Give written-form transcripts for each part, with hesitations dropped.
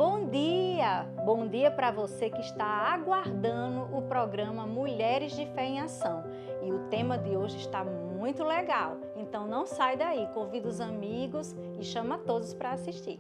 Bom dia! Bom dia para você que está aguardando o programa Mulheres de Fé em Ação. E o tema de hoje está muito legal. Então não sai daí, convida os amigos e chama todos para assistir.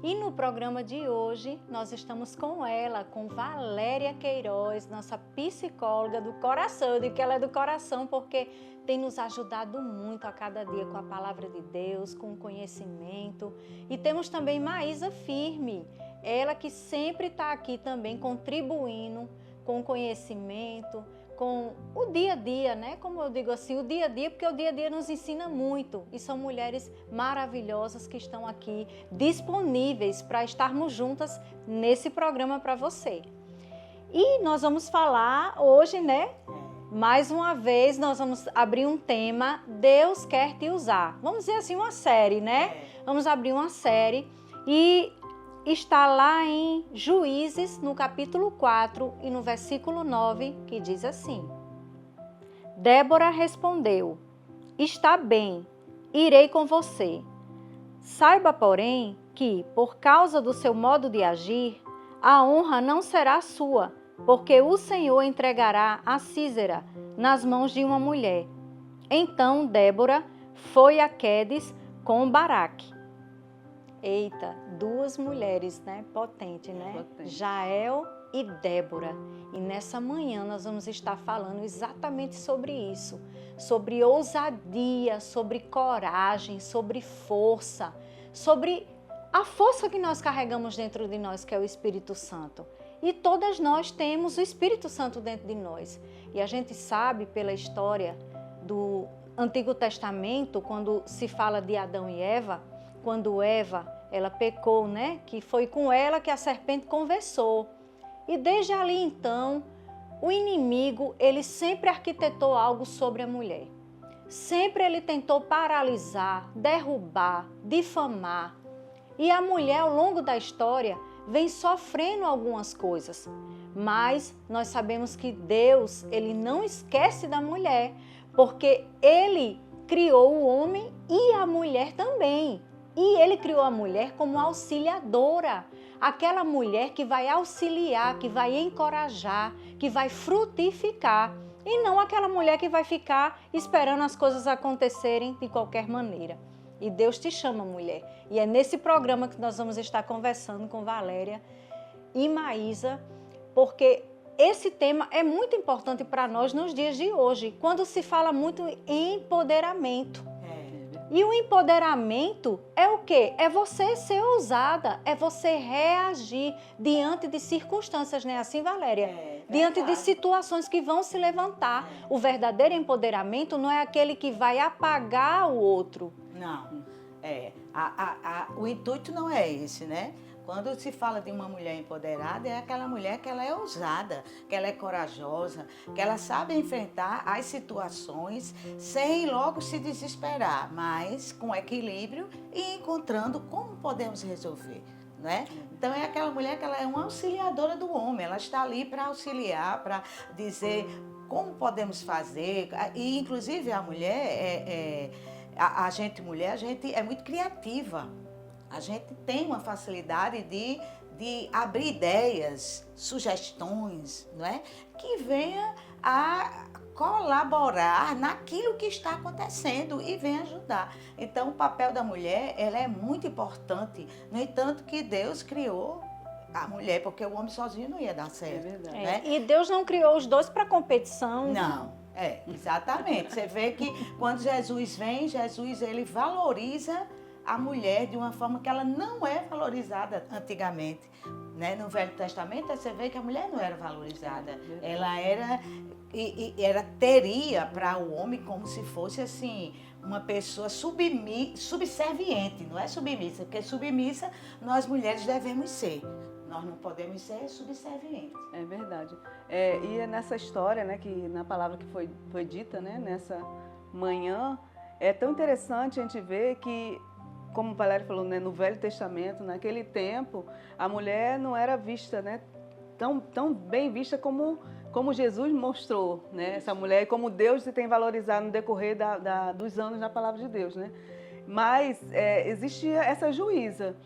E no programa de hoje, nós estamos com ela, com Valéria Queiroz, nossa psicóloga do coração. Eu digo que ela é do coração porque tem nos ajudado muito a cada dia com a palavra de Deus, com o conhecimento. E temos também Maísa Firme, ela que sempre está aqui também contribuindo com o conhecimento, com o dia a dia, né? Como eu digo assim, o dia a dia, porque o dia a dia nos ensina muito. E são mulheres maravilhosas que estão aqui disponíveis para estarmos juntas nesse programa para você. E nós vamos falar hoje, né? Mais uma vez, nós vamos abrir um tema, Deus quer te usar. Vamos dizer assim, uma série, né? Vamos abrir uma série e está lá em Juízes, no capítulo 4 e no versículo 9, que diz assim: Débora respondeu: Está bem, irei com você. Saiba, porém, que, por causa do seu modo de agir, a honra não será sua, porque o Senhor entregará a Sísera nas mãos de uma mulher. Então Débora foi a Quedes com Baraque. Eita, duas mulheres, né? Potente, né? Potente. Jael e Débora. E nessa manhã nós vamos estar falando exatamente sobre isso. Sobre ousadia, sobre coragem, sobre força, sobre a força que nós carregamos dentro de nós, que é o Espírito Santo. E todas nós temos o Espírito Santo dentro de nós. E a gente sabe pela história do Antigo Testamento, quando se fala de Adão e Eva, quando Eva, ela pecou, né? Que foi com ela que a serpente conversou. E desde ali então, o inimigo, ele sempre arquitetou algo sobre a mulher. Sempre ele tentou paralisar, derrubar, difamar. E a mulher, ao longo da história, vem sofrendo algumas coisas. Mas nós sabemos que Deus, ele não esquece da mulher, porque ele criou o homem e a mulher também. E ele criou a mulher como auxiliadora, aquela mulher que vai auxiliar, que vai encorajar, que vai frutificar, e não aquela mulher que vai ficar esperando as coisas acontecerem de qualquer maneira. E Deus te chama, mulher. E é nesse programa que nós vamos estar conversando com Valéria e Maísa, porque esse tema é muito importante para nós nos dias de hoje, quando se fala muito em empoderamento. E o empoderamento é o quê? É você ser ousada, é você reagir diante de circunstâncias, não é assim, Valéria? Diante de situações que vão se levantar. O verdadeiro empoderamento não é aquele que vai apagar o outro. Não, o intuito não é esse, né? Quando se fala de uma mulher empoderada, é aquela mulher que ela é ousada, que ela é corajosa, que ela sabe enfrentar as situações sem logo se desesperar, mas com equilíbrio e encontrando como podemos resolver, né? Então é aquela mulher que ela é uma auxiliadora do homem, ela está ali para auxiliar, para dizer como podemos fazer, e inclusive a mulher, a gente mulher, a gente é muito criativa. A gente tem uma facilidade de abrir ideias, sugestões, não é? Que venha a colaborar naquilo que está acontecendo e venha ajudar. Então, o papel da mulher, ela é muito importante. No entanto, que Deus criou a mulher, porque o homem sozinho não ia dar certo. É verdade. Né? E Deus não criou os dois para competição. Não. Exatamente. Você vê que quando Jesus vem, Jesus ele valoriza a mulher de uma forma que ela não é valorizada antigamente, né? No Velho Testamento você vê que a mulher não era valorizada, ela teria para o homem como se fosse assim uma pessoa subserviente, não é submissa, porque submissa nós mulheres devemos ser. Nós não podemos ser subservientes. É verdade. E é nessa história, né, que na palavra que foi dita, né, nessa manhã, é tão interessante a gente ver que, como o Valério falou, né, no Velho Testamento, naquele tempo, a mulher não era vista, né, tão bem vista como como Jesus mostrou, né, essa mulher e como Deus se tem valorizado no decorrer dos anos na palavra de Deus, né? Mas existia essa juíza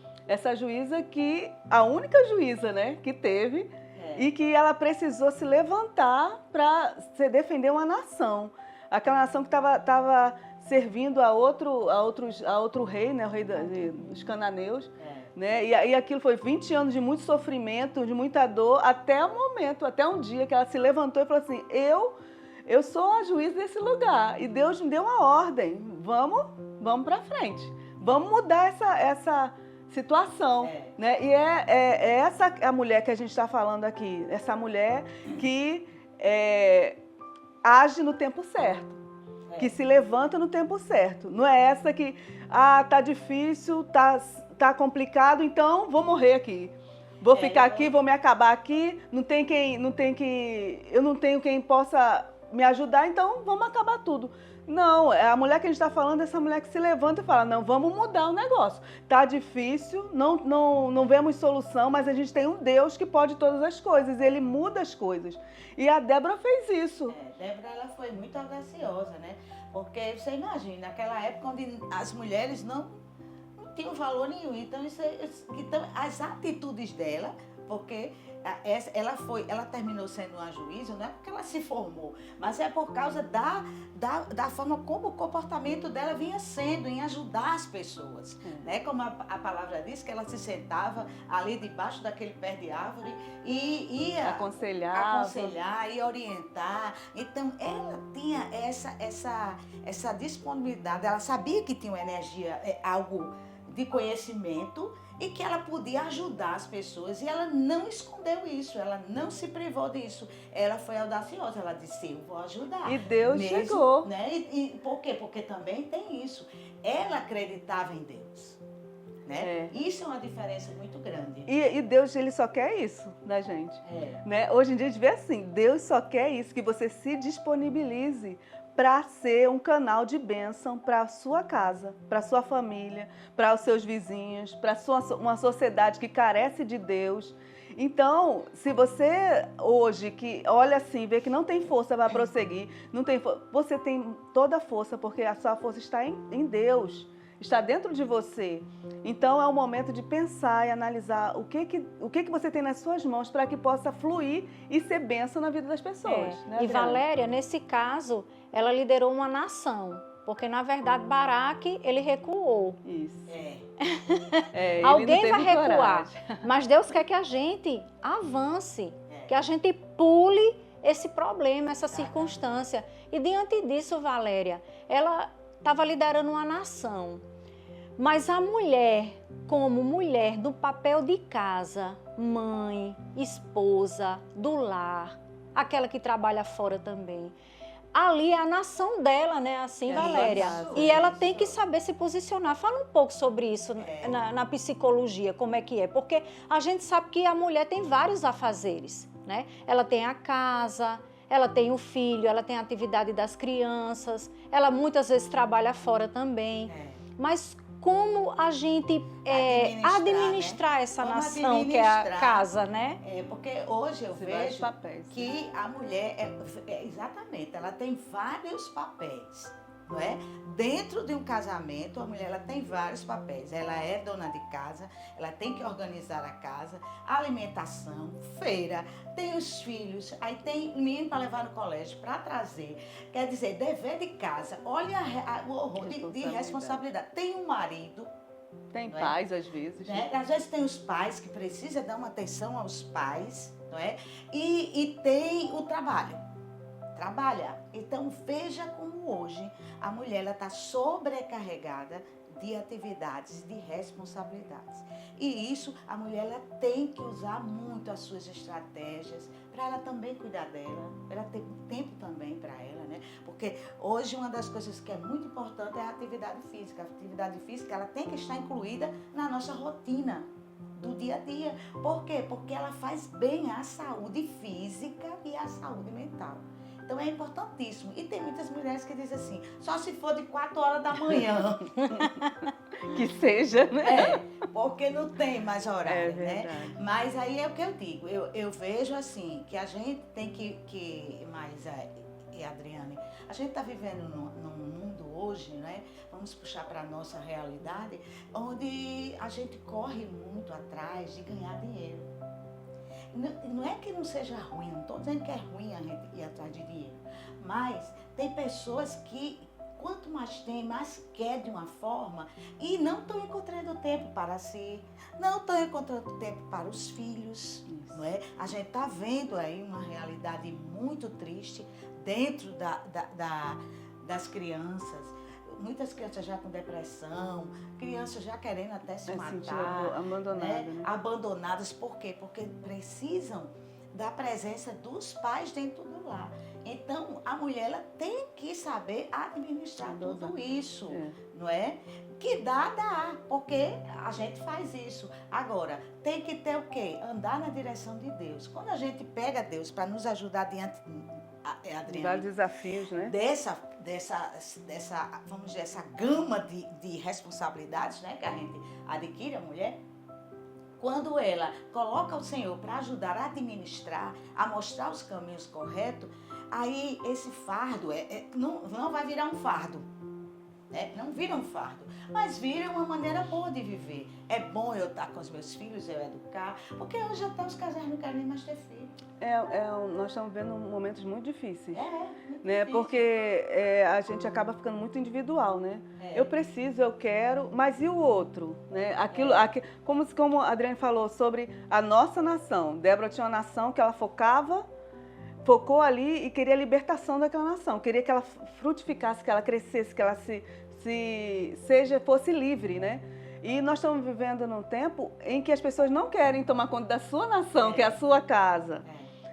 que, a única juíza, né, que teve e que ela precisou se levantar para defender uma nação. Aquela nação que estava servindo a outro rei, né, o rei dos cananeus. Né? E aquilo foi 20 anos de muito sofrimento, de muita dor, até o momento, até um dia que ela se levantou e falou assim, eu sou a juíza desse lugar. E Deus me deu uma ordem, vamos para frente. Vamos mudar essa situação. Né? E essa a mulher que a gente está falando aqui, essa mulher que age no tempo certo. Que se levanta no tempo certo. Não é essa que, tá difícil, tá complicado, então vou morrer aqui. Vou ficar aqui, vou me acabar aqui, eu não tenho quem possa me ajudar, então vamos acabar tudo. Não, a mulher que a gente está falando é essa mulher que se levanta e fala, não, vamos mudar o negócio. Tá difícil, não vemos solução, mas a gente tem um Deus que pode todas as coisas, ele muda as coisas. E a Débora fez isso. Débora, ela foi muito audaciosa, né? Porque você imagina, naquela época onde as mulheres não tinham valor nenhum. Então, as atitudes dela, porque ela terminou sendo uma juíza, não é porque ela se formou, mas é por causa da forma como o comportamento dela vinha sendo em ajudar as pessoas. Né? Como a palavra diz, que ela se sentava ali debaixo daquele pé de árvore e ia aconselhar e orientar. Então, ela tinha essa disponibilidade, ela sabia que tinha uma energia, algo de conhecimento e que ela podia ajudar as pessoas, e ela não escondeu isso, ela não se privou disso, ela foi audaciosa, ela disse, eu vou ajudar. E Deus chegou. Né? E por quê? Porque também tem isso, ela acreditava em Deus. Né? Isso é uma diferença muito grande. E Deus, ele só quer isso da gente. Né? Hoje em dia a gente vê assim, Deus só quer isso, que você se disponibilize para ser um canal de bênção para a sua casa, para a sua família, para os seus vizinhos, para uma sociedade que carece de Deus. Então, se você hoje que olha assim, vê que não tem força para prosseguir, você tem toda a força, porque a sua força está em Deus, está dentro de você. Então, é o momento de pensar e analisar o que você tem nas suas mãos para que possa fluir e ser bênção na vida das pessoas. Né, e Valéria, nesse caso, ela liderou uma nação, porque na verdade Baraque, ele recuou. Isso. Alguém vai recuar, mas Deus quer que a gente avance, que a gente pule esse problema, essa circunstância. E diante disso, Valéria, ela estava liderando uma nação, mas a mulher, como mulher do papel de casa, mãe, esposa, do lar, aquela que trabalha fora também, ali é a nação dela, né? Assim, Valéria. E ela tem que saber se posicionar. Fala um pouco sobre isso na psicologia, como é que é. Porque a gente sabe que a mulher tem vários afazeres, né? Ela tem a casa, ela tem o filho, ela tem a atividade das crianças, ela muitas vezes trabalha fora também. Mas como a gente administrar, né? Essa nação que é a casa, né? Porque hoje eu vejo que a mulher, exatamente, ela tem vários papéis. Não é? Dentro de um casamento, a mulher ela tem vários papéis. Ela é dona de casa, ela tem que organizar a casa, alimentação, feira, tem os filhos, aí tem menino para levar no colégio, para trazer. Quer dizer, dever de casa, olha o horror de responsabilidade. Tem um marido. Tem pais, às vezes. Né? Às vezes tem os pais que precisam dar uma atenção aos pais, não é? E tem o trabalho. Trabalha. Então, veja como hoje a mulher está sobrecarregada de atividades, de responsabilidades. E isso, a mulher ela tem que usar muito as suas estratégias para ela também cuidar dela, para ela ter tempo também para ela, né? Porque hoje uma das coisas que é muito importante é a atividade física. A atividade física ela tem que estar incluída na nossa rotina do dia a dia. Por quê? Porque ela faz bem à saúde física e à saúde mental. Então é importantíssimo. E tem muitas mulheres que dizem assim, só se for de 4 horas da manhã. que seja, né? Porque não tem mais horário, né? Verdade. Mas aí é o que eu digo, eu vejo assim, que a gente tem que mais, e Adriane, a gente está vivendo num mundo hoje, né? Vamos puxar para a nossa realidade, onde a gente corre muito atrás de ganhar dinheiro. Não é que não seja ruim, não estou dizendo que é ruim a gente ir atrás de dinheiro, mas tem pessoas que quanto mais tem, mais quer de uma forma e não estão encontrando tempo para si, não estão encontrando tempo para os filhos, não é? A gente está vendo aí uma realidade muito triste dentro das crianças. Muitas crianças já com depressão, crianças já querendo até se matar, abandonadas, né? Abandonadas, por quê? Porque precisam da presença dos pais dentro do lar. Então, a mulher ela tem que saber administrar tudo isso, não é? Que dá, porque a gente faz isso. Agora, tem que ter o quê? Andar na direção de Deus. Quando a gente pega Deus para nos ajudar diante, Adriane, vários desafios, né? Dessa, vamos dizer, essa gama de responsabilidades, né, que a gente adquire, a mulher, quando ela coloca o Senhor para ajudar a administrar, a mostrar os caminhos corretos, aí esse fardo não vai virar um fardo, né? Não vira um fardo, mas vira uma maneira boa de viver. É bom eu estar com os meus filhos, eu educar, porque hoje até os casais não querem mais ter filho. Nós estamos vendo momentos muito difíceis, Muito né? difícil. Porque a gente acaba ficando muito individual, né? Eu preciso, eu quero, mas e o outro, né? Como a Adriane falou sobre a nossa nação. Débora tinha uma nação que ela focou ali e queria a libertação daquela nação, queria que ela frutificasse, que ela crescesse, que ela fosse livre, né? E nós estamos vivendo num tempo em que as pessoas não querem tomar conta da sua nação, que é a sua casa.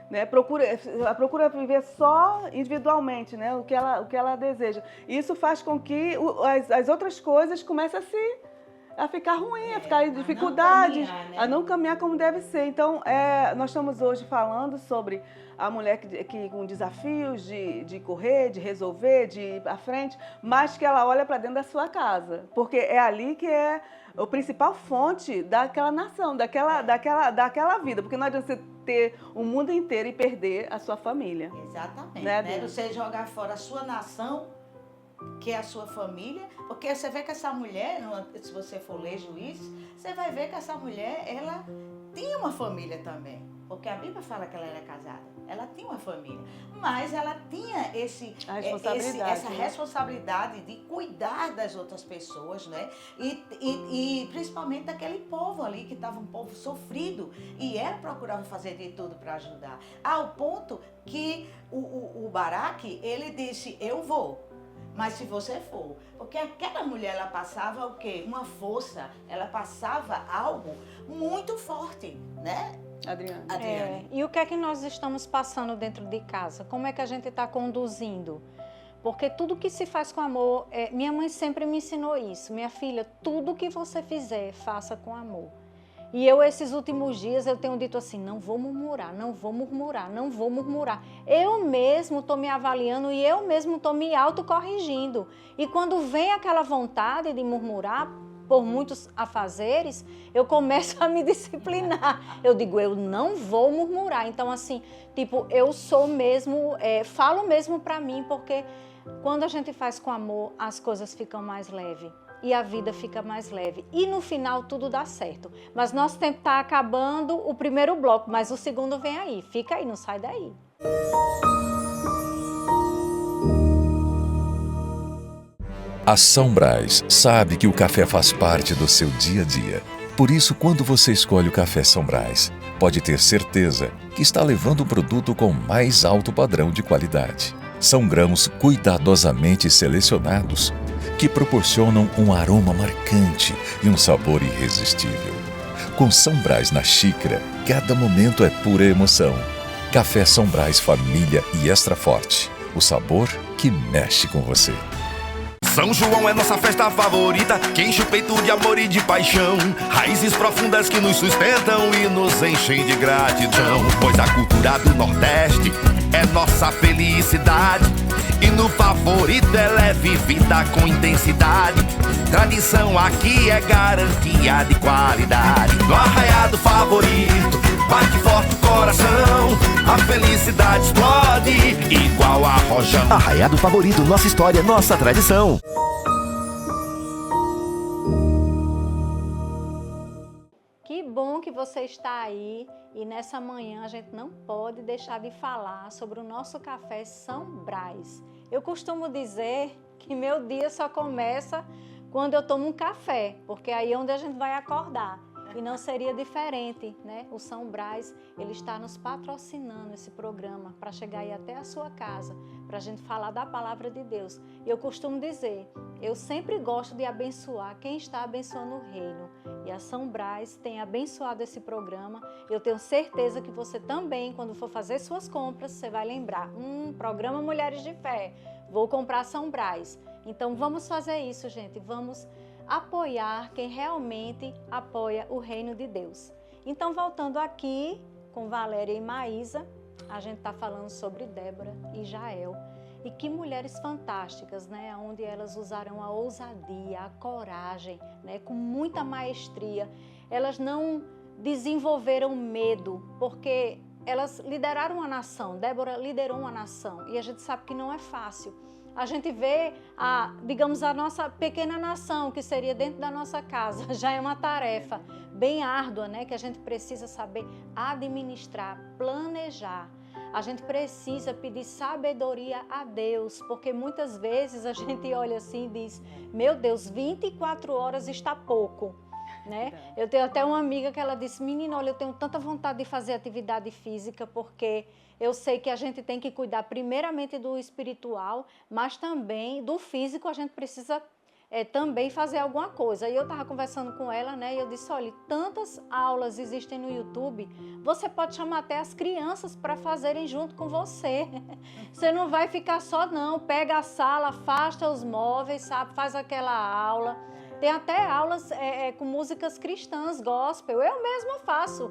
Né? Procura viver só individualmente, né? o que ela deseja. Isso faz com que as outras coisas comecem a ficar ruim, a ficar em dificuldades, a não caminhar como deve ser. Então, nós estamos hoje falando sobre a mulher que com desafios de correr, de resolver, de ir à frente, mas que ela olha para dentro da sua casa, porque é ali que é a principal fonte daquela nação, daquela vida, porque não adianta você ter o mundo inteiro e perder a sua família. Exatamente, né? Você jogar fora a sua nação, que é a sua família, porque você vê que essa mulher, se você for ler Juízes, você vai ver que essa mulher, ela tinha uma família também, porque a Bíblia fala que ela era casada, ela tinha uma família, mas ela tinha essa responsabilidade de cuidar das outras pessoas, né? E principalmente daquele povo ali, que estava um povo sofrido, e ela procurava fazer de tudo para ajudar, ao ponto que o Baraque, ele disse, eu vou. Mas se você for, porque aquela mulher, ela passava o quê? Uma força, ela passava algo muito forte, né? Adriane. E o que é que nós estamos passando dentro de casa? Como é que a gente está conduzindo? Porque tudo que se faz com amor, minha mãe sempre me ensinou isso. Minha filha, tudo que você fizer, faça com amor. E eu, esses últimos dias, eu tenho dito assim, não vou murmurar, não vou murmurar, não vou murmurar. Eu mesmo estou me avaliando e eu mesmo estou me autocorrigindo. E quando vem aquela vontade de murmurar, por muitos afazeres, eu começo a me disciplinar. Eu digo, eu não vou murmurar. Então, assim, tipo, eu sou mesmo, falo mesmo para mim, porque quando a gente faz com amor, as coisas ficam mais leves. E a vida fica mais leve. E no final tudo dá certo. Mas nosso tempo está acabando, o primeiro bloco, mas o segundo vem aí. Fica aí, não sai daí. A São Brás sabe que o café faz parte do seu dia a dia. Por isso, quando você escolhe o café São Brás, pode ter certeza que está levando um produto com mais alto padrão de qualidade. São grãos cuidadosamente selecionados que proporcionam um aroma marcante e um sabor irresistível. Com São Brás na xícara, cada momento é pura emoção. Café São Brás Família e Extra Forte. O sabor que mexe com você. São João é nossa festa favorita, que enche o peito de amor e de paixão. Raízes profundas que nos sustentam e nos enchem de gratidão. Pois a cultura do Nordeste é nossa felicidade E no favorito ela é vivida com intensidade. Tradição aqui é garantia de qualidade. No arraiado favorito, bate forte o coração, a felicidade explode igual a rojão. Arraiado Favorito, nossa história, nossa tradição. Que bom que você está aí e nessa manhã a gente não pode deixar de falar sobre o nosso café São Brás. Eu costumo dizer que meu dia só começa quando eu tomo um café, porque aí é onde a gente vai acordar. E não seria diferente, né? O São Brás, ele está nos patrocinando esse programa para chegar aí até a sua casa, para a gente falar da palavra de Deus. E eu costumo dizer, eu sempre gosto de abençoar quem está abençoando o reino. E a São Brás tem abençoado esse programa. Eu tenho certeza que você também, quando for fazer suas compras, você vai lembrar, programa Mulheres de Fé, vou comprar São Brás. Então vamos fazer isso, gente, vamos apoiar quem realmente apoia o reino de Deus. Então, voltando aqui com Valéria e Maísa, a gente está falando sobre Débora e Jael. E que mulheres fantásticas, né? Onde elas usaram a ousadia, a coragem, né? Com muita maestria. Elas não desenvolveram medo, porque elas lideraram uma nação. Débora liderou uma nação e a gente sabe que não é fácil. A gente vê, digamos, a nossa pequena nação, que seria dentro da nossa casa, já é uma tarefa bem árdua, né? Que a gente precisa saber administrar, planejar. A gente precisa pedir sabedoria a Deus, porque muitas vezes a gente olha assim e diz, meu Deus, 24 horas está pouco. Né? Eu tenho até uma amiga que ela disse, menina, olha, eu tenho tanta vontade de fazer atividade física, porque eu sei que a gente tem que cuidar primeiramente do espiritual, mas também do físico a gente precisa também fazer alguma coisa. E eu estava conversando com ela, né? E eu disse, olha, tantas aulas existem no YouTube, você pode chamar até as crianças para fazerem junto com você. Você não vai ficar só não, pega a sala, afasta os móveis, sabe? Faz aquela aula. Tem até aulas com músicas cristãs, gospel. Eu mesma faço.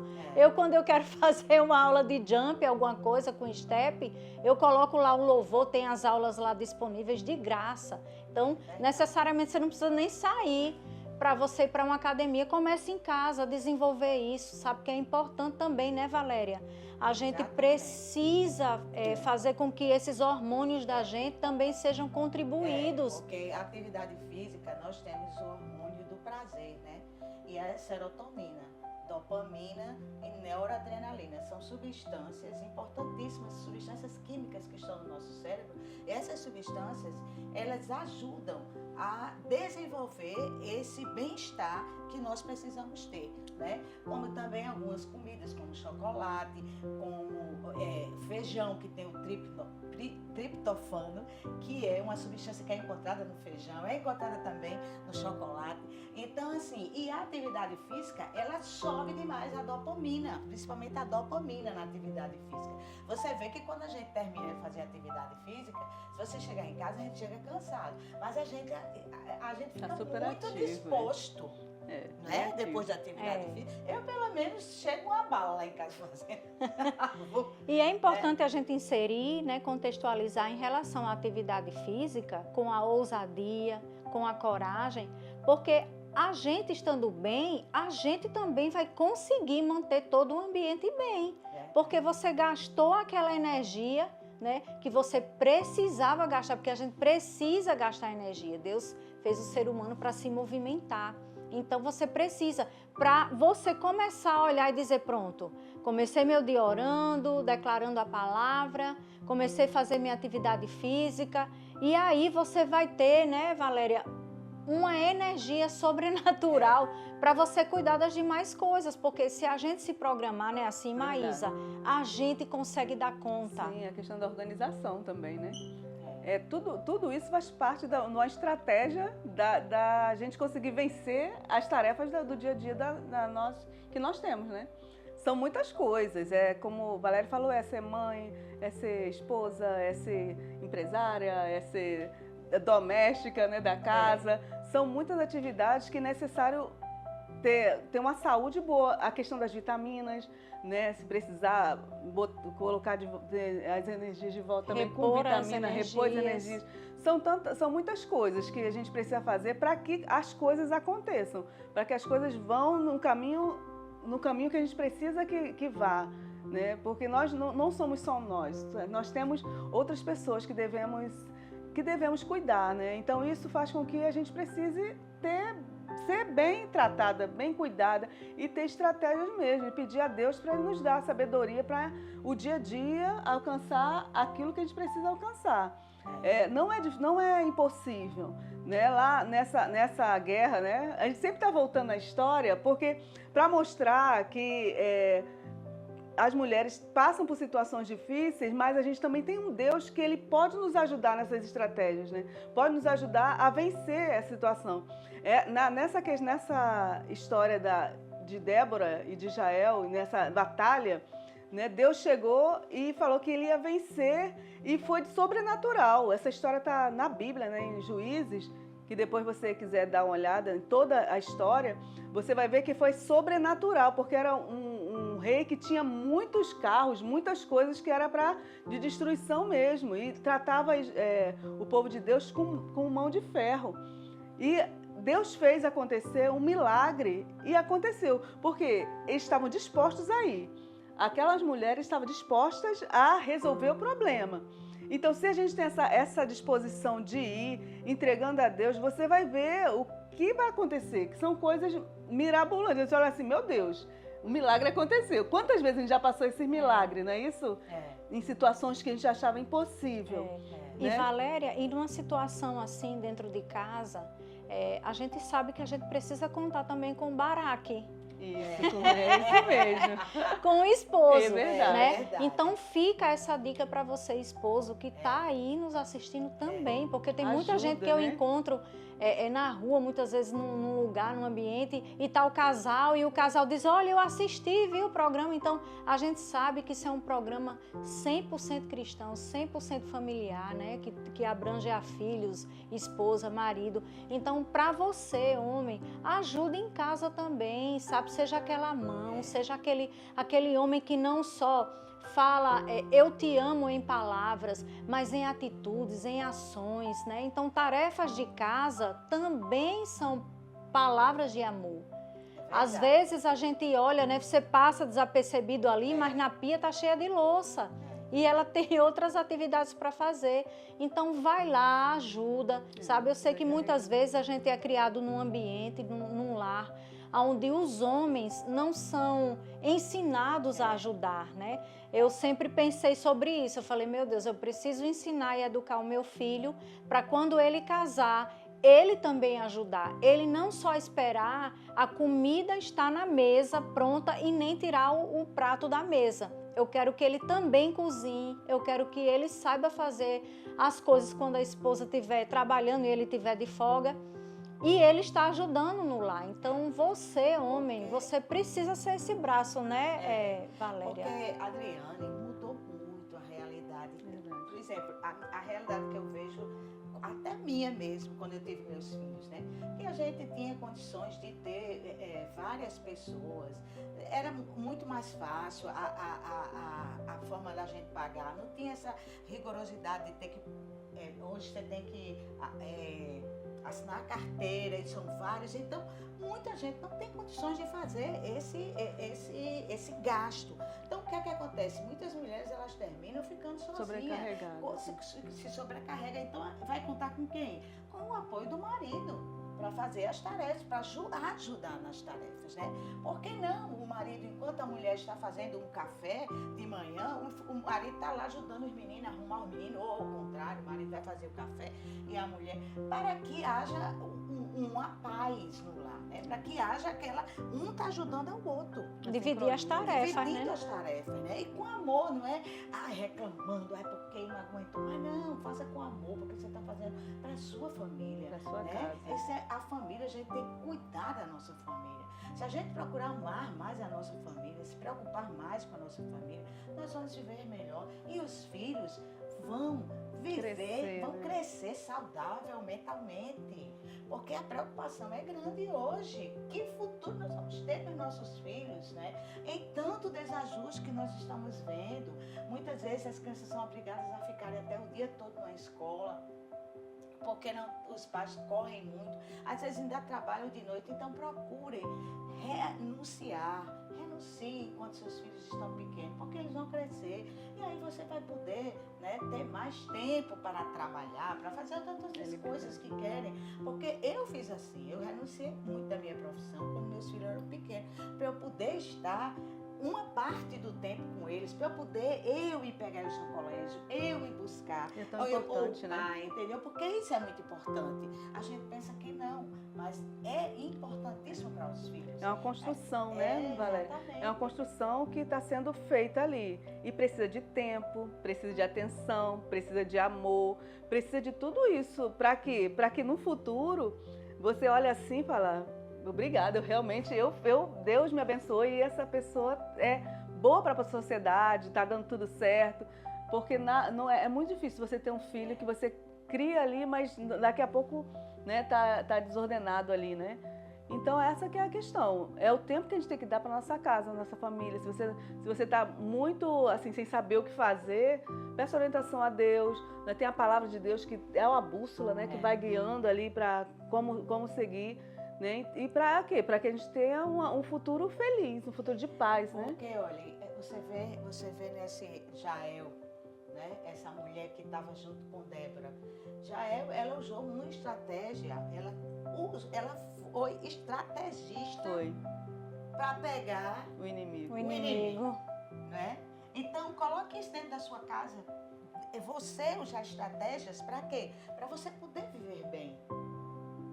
Quando eu quero fazer uma aula de jump, alguma coisa com step, eu coloco lá um louvor, tem as aulas lá disponíveis de graça. Então, necessariamente você não precisa nem sair para você ir para uma academia. Comece em casa a desenvolver isso. Sabe que é importante também, né, Valéria? A gente precisa fazer com que esses hormônios da gente também sejam contribuídos. Porque a atividade física, nós temos o hormônio do prazer, né? E a serotonina, dopamina e neuroadrenalina. São substâncias importantíssimas, substâncias químicas que estão no nosso cérebro. E essas substâncias, elas ajudam a desenvolver esse bem-estar que nós precisamos ter, né? Como também algumas comidas, como chocolate, como feijão, que tem o triptofano, que é uma substância que é encontrada no feijão, é encontrada também no chocolate. Então, assim, e a atividade física, ela sobe demais a dopamina, principalmente a dopamina na atividade física. Você vê que quando a gente termina de fazer atividade física, se você chegar em casa, a gente chega cansado, mas a gente fica muito disposto. Né? Depois da atividade física, eu pelo menos chego uma bala lá em casa fazendo. E é importante a gente inserir, né, contextualizar em relação à atividade física, com a ousadia, com a coragem, porque a gente estando bem, a gente também vai conseguir manter todo o ambiente bem, porque você gastou aquela energia, né, que você precisava gastar, porque a gente precisa gastar energia. Deus fez o ser humano para se movimentar. Então você precisa, para você começar a olhar e dizer, pronto, comecei meu dia orando, declarando a palavra, comecei a fazer minha atividade física, e aí você vai ter, né, Valéria, uma energia sobrenatural para você cuidar das demais coisas, porque se a gente se programar, né, assim, Maísa, a gente consegue dar conta. Sim, a questão da organização também, né? Tudo isso faz parte de uma estratégia da gente conseguir vencer as tarefas do dia a dia que nós temos, né? São muitas coisas, como o Valério falou, é ser mãe, é ser esposa, é ser empresária, é ser doméstica, né, da casa. São muitas atividades que é necessário ter uma saúde boa, a questão das vitaminas, né? Se precisar colocar as energias de volta também com vitamina, repor as energias. São muitas coisas que a gente precisa fazer para que as coisas aconteçam, para que as coisas vão no caminho que a gente precisa que vá. Né? Porque nós não somos só nós temos outras pessoas que devemos cuidar, né? Então isso faz com que a gente precise ser bem tratada, bem cuidada e ter estratégias mesmo, e pedir a Deus para Ele nos dar sabedoria para o dia a dia alcançar aquilo que a gente precisa alcançar. Não é impossível, né? Lá nessa guerra, né? A gente sempre está voltando à história porque para mostrar que as mulheres passam por situações difíceis, mas a gente também tem um Deus que Ele pode nos ajudar nessas estratégias, né? Pode nos ajudar a vencer essa situação. Nessa história de Débora e de Jael, nessa batalha, né, Deus chegou e falou que Ele ia vencer e foi sobrenatural. Essa história está na Bíblia, né, em Juízes, que depois você quiser dar uma olhada em toda a história, você vai ver que foi sobrenatural, porque era um rei que tinha muitos carros, muitas coisas que era de destruição mesmo, e tratava o povo de Deus com mão de ferro. E Deus fez acontecer um milagre, e aconteceu, porque eles estavam dispostos a ir. Aquelas mulheres estavam dispostas a resolver o problema. Então, se a gente tem essa disposição de ir, entregando a Deus, você vai ver o que vai acontecer, que são coisas mirabolantes. Você olha assim, meu Deus, o milagre aconteceu. Quantas vezes a gente já passou esse milagre, não é isso? Em situações que a gente achava impossível. Né? E Valéria, e numa situação assim dentro de casa, a gente sabe que a gente precisa contar também com o Baraque. Isso mesmo. Com o esposo. É verdade. Né? É verdade. Então fica essa dica para você, esposo, que está aí nos assistindo também, porque tem muita Ajuda, gente que eu né? encontro na rua, muitas vezes num lugar, num ambiente, e tá o casal, e o casal diz, olha, eu assisti, vi o programa. Então a gente sabe que isso é um programa 100% cristão, 100% familiar, né? Que abrange a filhos, esposa, marido. Então, para você, homem, ajuda em casa também, sabe? Seja aquela mão, seja aquele homem que não só fala eu te amo em palavras, mas em atitudes, em ações, né? Então, tarefas de casa também são palavras de amor. Às vezes a gente olha, né? Você passa desapercebido ali, mas na pia tá cheia de louça. E ela tem outras atividades para fazer. Então, vai lá, ajuda, sabe? Eu sei que muitas vezes a gente é criado num ambiente, num lar, onde os homens não são ensinados a ajudar, né? Eu sempre pensei sobre isso. Eu falei, meu Deus, eu preciso ensinar e educar o meu filho para quando ele casar, ele também ajudar. Ele não só esperar a comida estar na mesa pronta e nem tirar o prato da mesa. Eu quero que ele também cozinhe, eu quero que ele saiba fazer as coisas quando a esposa estiver trabalhando e ele estiver de folga. E ele está ajudando no lar. Então, você, homem, você precisa ser esse braço, né, Valéria? Porque, Adriane, mudou muito a realidade. Por exemplo, a realidade que eu vejo, até minha mesmo, quando eu tive meus filhos, né? Que a gente tinha condições de ter várias pessoas. Era muito mais fácil a forma da gente pagar. Não tinha essa rigorosidade de ter que... hoje você tem que... assinar a carteira, e são vários, então muita gente não tem condições de fazer esse gasto. Então o que é que acontece? Muitas mulheres elas terminam ficando sozinhas, sobrecarregadas, se sobrecarrega, então vai contar com quem? Com o apoio do marido para fazer as tarefas, para ajudar nas tarefas, né? Por que não o marido, enquanto a mulher está fazendo um café de manhã, o marido está lá ajudando os meninos a arrumar os meninos, ou ao contrário, o marido vai fazer o café e a mulher, para que haja uma paz no lar, né? Para que haja um está ajudando ao outro. Dividir as tarefas, Dividindo né? as tarefas, né? E com amor, não é reclamando, porque não aguentou. Mas não, faça com amor, porque você está fazendo para a sua família. Para sua né? casa. Isso é a família, a gente tem que cuidar da nossa família. Se a gente procurar amar mais a nossa família, se preocupar mais com a nossa família, nós vamos viver melhor. E os filhos vão viver, vão né? crescer saudável mentalmente. Porque a preocupação é grande hoje. Que futuro nós vamos ter para os nossos filhos, né? Em tanto desajuste que nós estamos vendo. Muitas vezes as crianças são obrigadas a ficarem até o dia todo na escola, porque os pais correm muito. Às vezes ainda trabalham de noite, então procurem renuncie enquanto seus filhos estão pequenos, porque eles vão crescer. E aí você vai poder, né, ter mais tempo para trabalhar, para fazer outras coisas que querem. Porque eu fiz assim, eu renunciei muito da minha profissão quando meus filhos eram pequenos, para eu poder estar uma parte do tempo com eles, para eu poder ir pegar eles no colégio, eu ir buscar. É tão importante, né? Entendeu? Porque isso é muito importante. A gente pensa que não, mas é importantíssimo para os filhos. É uma construção, né, Valéria? Exatamente. É uma construção que está sendo feita ali. E precisa de tempo, precisa de atenção, precisa de amor, precisa de tudo isso. Para quê? Para que no futuro você olhe assim e fala: obrigada, Deus me abençoe e essa pessoa é boa para a sociedade, está dando tudo certo. Porque é muito difícil você ter um filho que você cria ali, mas daqui a pouco, né, tá desordenado ali, né? Então essa que é a questão. É o tempo que a gente tem que dar para nossa casa, nossa família. Se você está muito assim sem saber o que fazer, peça orientação a Deus. Né? Tem a palavra de Deus que é uma bússola, né, que vai guiando ali para como seguir. Né? E para quê? Para que a gente tenha um futuro feliz, um futuro de paz, né? Porque, olha, você vê nesse Jael, né? Essa mulher que estava junto com Débora. Jael, ela usou uma estratégia, ela foi estrategista para pegar o inimigo. Né? Então, coloque isso dentro da sua casa. Você usar estratégias para quê? Para você poder viver bem.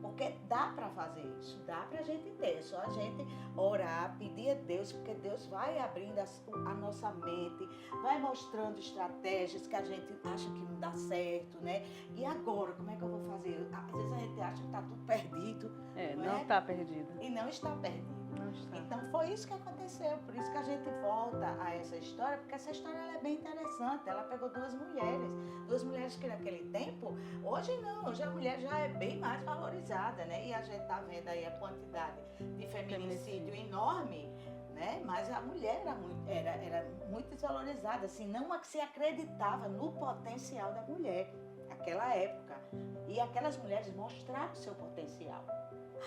Porque dá para fazer isso, dá para a gente ter, é só a gente orar, pedir a Deus, porque Deus vai abrindo a nossa mente, vai mostrando estratégias que a gente acha que não dá certo, né? E agora, como é que eu vou fazer? Às vezes a gente acha que está tudo perdido. Não está perdido. E não está perdido. Não está. Então foi isso que aconteceu, por isso que a gente volta a essa história, porque essa história ela é bem interessante. Ela pegou duas mulheres que naquele tempo, hoje não, hoje a mulher já é bem mais valorizada, né? E a gente está vendo aí a quantidade de feminicídio enorme, né? Mas a mulher era muito desvalorizada, assim, não se acreditava no potencial da mulher naquela época. E aquelas mulheres mostraram o seu potencial.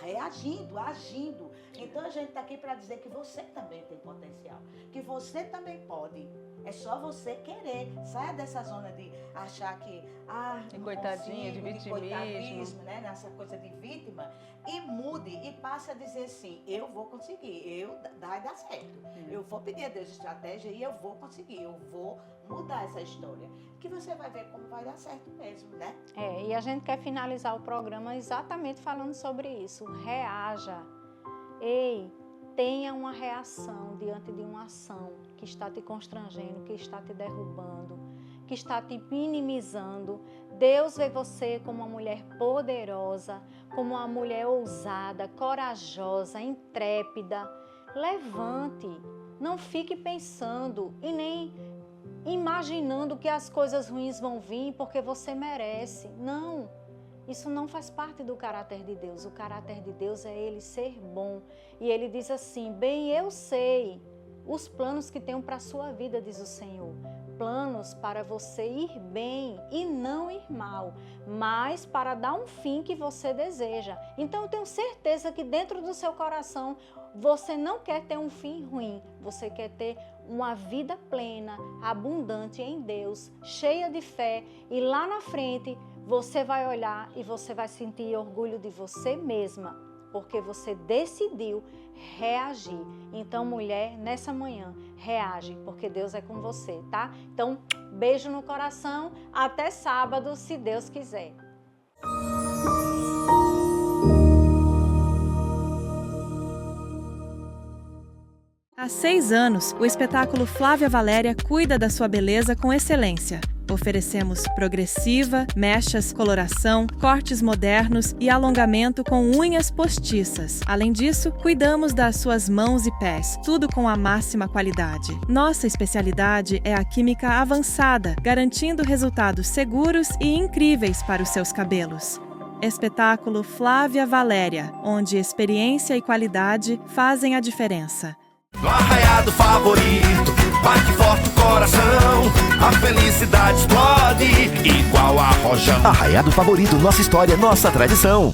Reagindo, agindo. Então a gente está aqui para dizer que você também tem potencial, que você também pode. É só você querer. Saia dessa zona de achar que de coitadinha, de vitimismo, né? Nessa coisa de vítima, e mude e passe a dizer assim: eu vou conseguir, vai dar certo. Eu vou pedir a Deus estratégia e eu vou conseguir, eu vou mudar essa história. Que você vai ver como vai dar certo mesmo, né? E a gente quer finalizar o programa exatamente falando sobre isso. Reaja. Tenha uma reação diante de uma ação que está te constrangendo, que está te derrubando, que está te minimizando. Deus vê você como uma mulher poderosa, como uma mulher ousada, corajosa, intrépida. Levante, não fique pensando e nem imaginando que as coisas ruins vão vir porque você merece. Não. Isso não faz parte do caráter de Deus. O caráter de Deus é Ele ser bom. E Ele diz assim: bem, eu sei os planos que tenho para a sua vida, diz o Senhor. Planos para você ir bem e não ir mal, mas para dar um fim que você deseja. Então eu tenho certeza que dentro do seu coração você não quer ter um fim ruim. Você quer ter uma vida plena, abundante em Deus, cheia de fé, e lá na frente você vai olhar e você vai sentir orgulho de você mesma, porque você decidiu reagir. Então, mulher, nessa manhã, reage, porque Deus é com você, tá? Então, beijo no coração, até sábado, se Deus quiser. Há 6 anos, o espetáculo Flávia Valéria cuida da sua beleza com excelência. Oferecemos progressiva, mechas, coloração, cortes modernos e alongamento com unhas postiças. Além disso, cuidamos das suas mãos e pés, tudo com a máxima qualidade. Nossa especialidade é a química avançada, garantindo resultados seguros e incríveis para os seus cabelos. Espetáculo Flávia Valéria, onde experiência e qualidade fazem a diferença. No arraiado favorito, bate forte o coração, a felicidade explode igual a rojão. Arraiado Favorito, nossa história, nossa tradição.